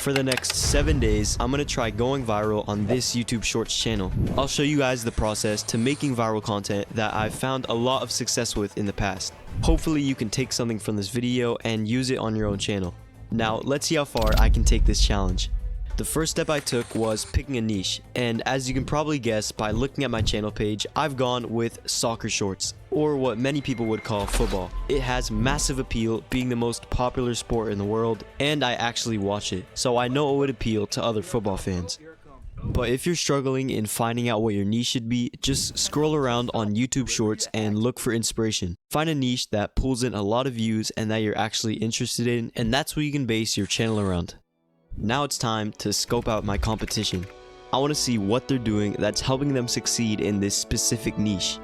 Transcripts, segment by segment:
For the next 7 days, I'm going to try going viral on this YouTube Shorts channel. I'll show you guys the process to making viral content that I've found a lot of success with in the past. Hopefully you can take something from this video and use it on your own channel. Now let's see how far I can take this challenge. The first step I took was picking a niche, and as you can probably guess by looking at my channel page, I've gone with soccer shorts, or what many people would call football. It has massive appeal, being the most popular sport in the world, and I actually watch it, so I know it would appeal to other football fans. But if you're struggling in finding out what your niche should be, just scroll around on YouTube Shorts and look for inspiration. Find a niche that pulls in a lot of views and that you're actually interested in, and that's what you can base your channel around. Now it's time to scope out my competition. I want to see what they're doing that's helping them succeed in this specific niche.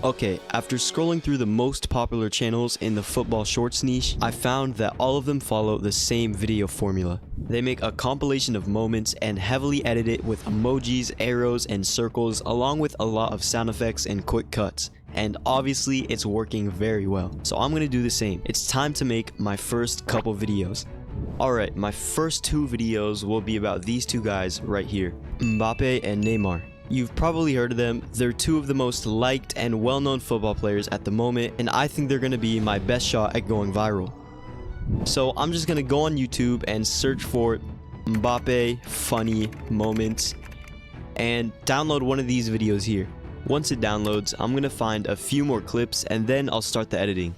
Okay, after scrolling through the most popular channels in the football shorts niche, I found that all of them follow the same video formula. They make a compilation of moments and heavily edit it with emojis, arrows, and circles, along with a lot of sound effects and quick cuts. And obviously it's working very well, so I'm gonna do the same. It's time to make my first couple videos. Alright, my first 2 videos will be about these 2 guys right here, Mbappe and Neymar. You've probably heard of them. They're 2 of the most liked and well-known football players at the moment, and I think they're gonna be my best shot at going viral. So I'm just gonna go on YouTube and search for Mbappe funny moments and download one of these videos here. Once it downloads, I'm gonna find a few more clips and then I'll start the editing.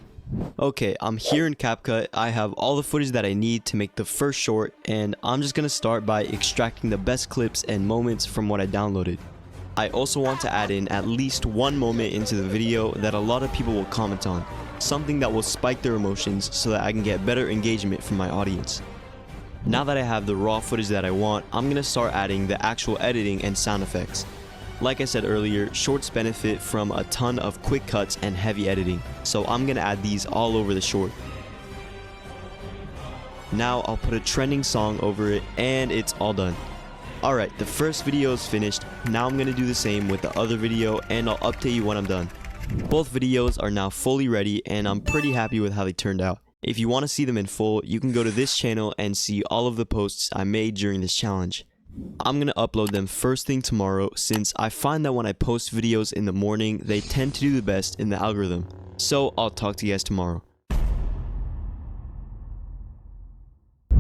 Okay, I'm here in CapCut. I have all the footage that I need to make the first short, and I'm just gonna start by extracting the best clips and moments from what I downloaded. I also want to add in at least one moment into the video that a lot of people will comment on, something that will spike their emotions so that I can get better engagement from my audience. Now that I have the raw footage that I want, I'm gonna start adding the actual editing and sound effects. Like I said earlier, shorts benefit from a ton of quick cuts and heavy editing, so I'm gonna add these all over the short. Now I'll put a trending song over it and it's all done. Alright, the first video is finished. Now I'm gonna do the same with the other video and I'll update you when I'm done. Both videos are now fully ready and I'm pretty happy with how they turned out. If you want to see them in full, you can go to this channel and see all of the posts I made during this challenge. I'm gonna upload them first thing tomorrow, since I find that when I post videos in the morning, they tend to do the best in the algorithm. So I'll talk to you guys tomorrow.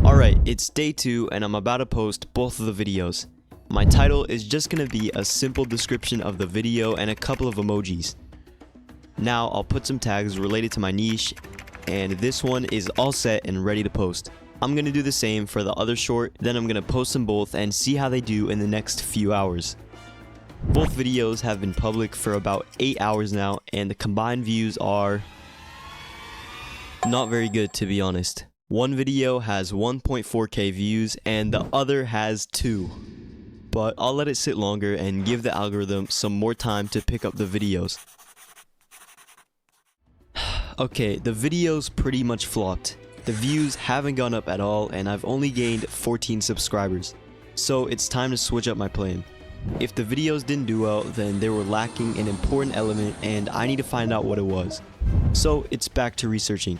Alright, it's day 2 and I'm about to post both of the videos. My title is just gonna be a simple description of the video and a couple of emojis. Now I'll put some tags related to my niche, and this one is all set and ready to post. I'm gonna do the same for the other short, then I'm gonna post them both and see how they do in the next few hours. Both videos have been public for about 8 hours now, and the combined views are not very good, to be honest. One video has 1.4k views and the other has 2. But I'll let it sit longer and give the algorithm some more time to pick up the videos. Okay, the videos pretty much flopped. The views haven't gone up at all and I've only gained 14 subscribers. So it's time to switch up my plan. If the videos didn't do well, then they were lacking an important element and I need to find out what it was. So it's back to researching.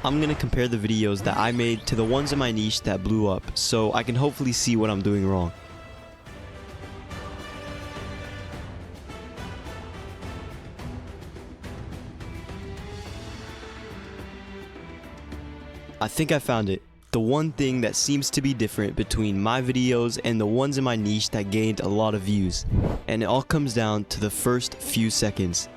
I'm gonna compare the videos that I made to the ones in my niche that blew up, so I can hopefully see what I'm doing wrong. I think I found it. The one thing that seems to be different between my videos and the ones in my niche that gained a lot of views. And it all comes down to the first few seconds.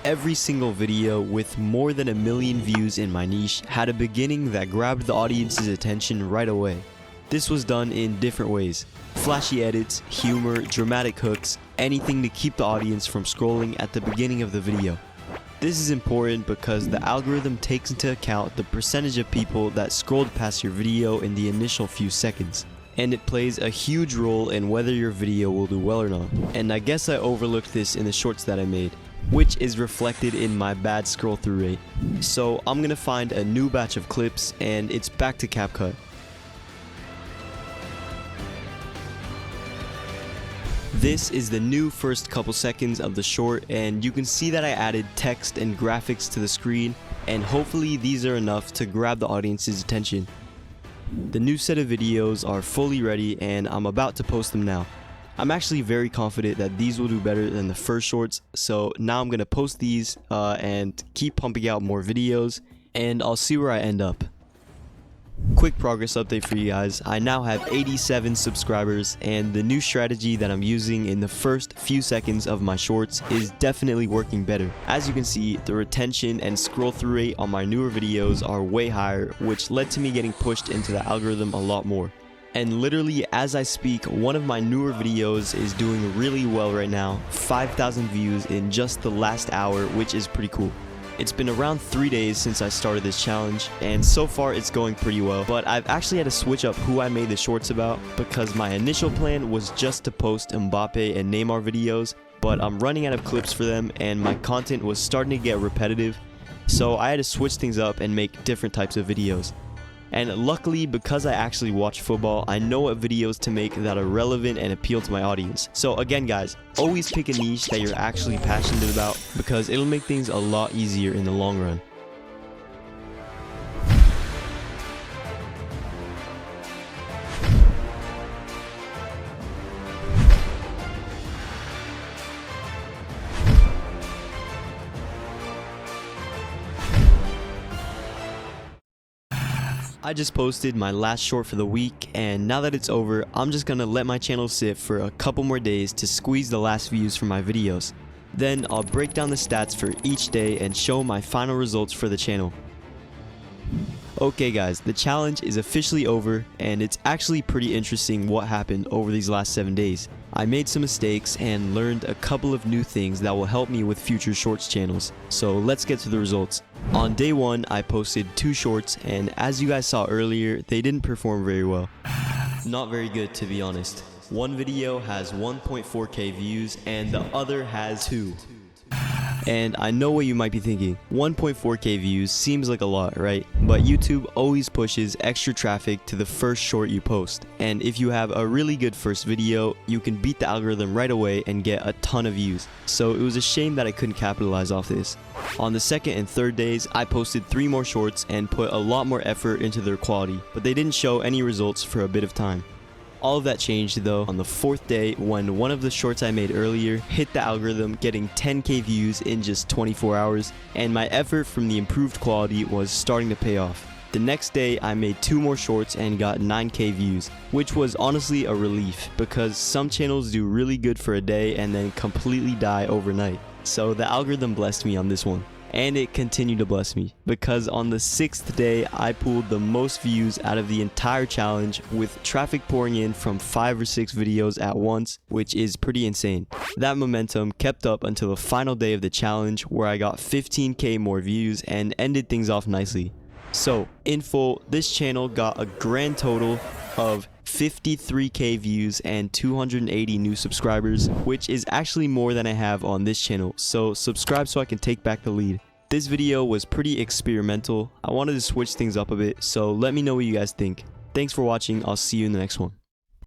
Every single video with more than 1 million views in my niche had a beginning that grabbed the audience's attention right away. This was done in different ways. Flashy edits, humor, dramatic hooks, anything to keep the audience from scrolling at the beginning of the video. This is important because the algorithm takes into account the percentage of people that scrolled past your video in the initial few seconds, and it plays a huge role in whether your video will do well or not. And I guess I overlooked this in the shorts that I made, which is reflected in my bad scroll through rate. So I'm gonna find a new batch of clips and it's back to CapCut. This is the new first couple seconds of the short, and you can see that I added text and graphics to the screen, and hopefully these are enough to grab the audience's attention. The new set of videos are fully ready and I'm about to post them now. I'm actually very confident that these will do better than the first shorts, so now I'm gonna post these and keep pumping out more videos, and I'll see where I end up. Quick progress update for you guys. I now have 87 subscribers, and the new strategy that I'm using in the first few seconds of my shorts is definitely working better. As you can see, the retention and scroll through rate on my newer videos are way higher, which led to me getting pushed into the algorithm a lot more. And literally as I speak, one of my newer videos is doing really well right now, 5,000 views in just the last hour, which is pretty cool. It's been around 3 days since I started this challenge, and so far it's going pretty well, but I've actually had to switch up who I made the shorts about, because my initial plan was just to post Mbappe and Neymar videos, but I'm running out of clips for them and my content was starting to get repetitive, so I had to switch things up and make different types of videos. And luckily, because I actually watch football, I know what videos to make that are relevant and appeal to my audience. So again guys, always pick a niche that you're actually passionate about, because it'll make things a lot easier in the long run. I just posted my last short for the week, and now that it's over, I'm just gonna let my channel sit for a couple more days to squeeze the last views from my videos. Then I'll break down the stats for each day and show my final results for the channel. Okay guys, the challenge is officially over, and it's actually pretty interesting what happened over these last 7 days. I made some mistakes and learned a couple of new things that will help me with future shorts channels. So let's get to the results. On day 1, I posted 2 shorts, and as you guys saw earlier, they didn't perform very well. Not very good, to be honest. One video has 1.4k views and the other has 2. And I know what you might be thinking, 1.4k views seems like a lot, right? But YouTube always pushes extra traffic to the first short you post. And if you have a really good first video, you can beat the algorithm right away and get a ton of views. So it was a shame that I couldn't capitalize off this. On the second and third days, I posted 3 more shorts and put a lot more effort into their quality, but they didn't show any results for a bit of time. All of that changed though on the 4th day, when one of the shorts I made earlier hit the algorithm, getting 10k views in just 24 hours, and my effort from the improved quality was starting to pay off. The next day I made 2 more shorts and got 9k views, which was honestly a relief, because some channels do really good for a day and then completely die overnight. So the algorithm blessed me on this one. And it continued to bless me, because on the 6th day I pulled the most views out of the entire challenge, with traffic pouring in from 5 or 6 videos at once, which is pretty insane. That momentum kept up until the final day of the challenge, where I got 15k more views and ended things off nicely. So in full, this channel got a grand total of 53k views and 280 new subscribers, which is actually more than I have on this channel, so subscribe so I can take back the lead. This video was pretty experimental. I wanted to switch things up a bit, so let me know what you guys think. Thanks for watching, I'll see you in the next one.